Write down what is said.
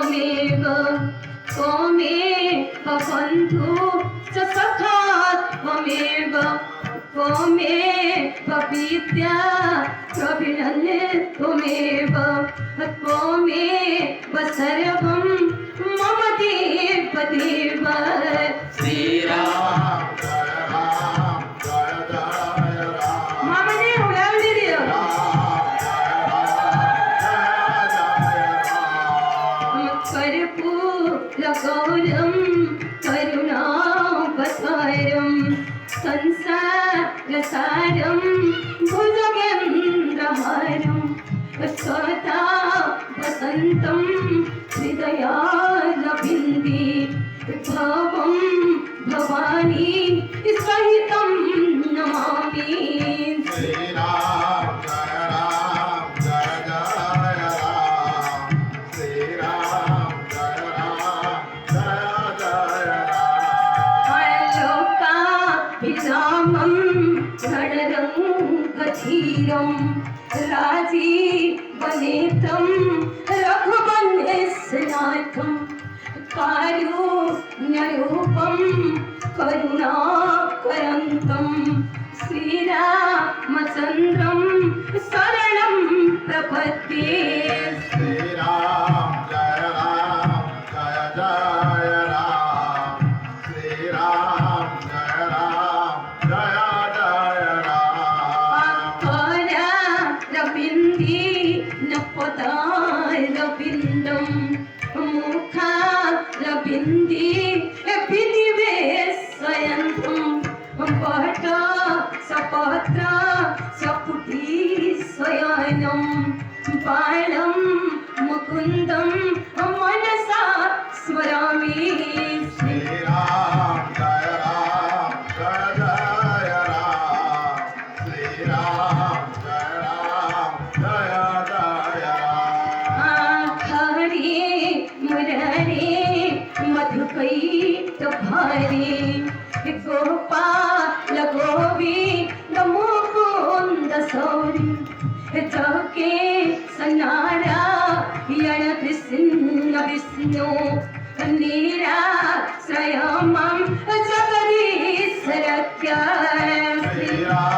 त्वमेव त्वमेव बन्धु च सखा त्वमेव त्वमेव विद्या प्रविणन् त्वमेव त्वमेव सर्वं मम देव देव श्रीराम जय राम जय जय राम मामाने उडावली रे कर्पूरगौरं करुणावतारं संसारसारं भुजगेन्द्रहारं सदा वसन्तं हृदयारविन्दे भवं भवानी सहितं नमामि श्रीराम जय राम जय जय राम श्रीराम जय राम जय जय राम लोकाभिरामं रणरङ्गधीरं राजीवनेत्रं रघुवंशनाथं कारुण्यरूपं करुणाकरन्तं श्रीरामचन्द्रं शरणं प्रपद्ये श्रीराम जय जय राम श्रीराम जय जय राम रविन्दी नपदारविन्दं मुखारविन्दी विधिवेशयन्तं पट सपत्र सपुटी स्वयनं बालं मुकुन्दं मनसा स्मरामि श्रीराम जय जय राम श्रीराम जय जय राम आखरे मुरारे मधुकैट भारे गोपाल गोविंद मुकुंद सौरी जके सनारायण कृष्ण विष्णु निराश्रयमं जगदीश रक्ष श्रीराम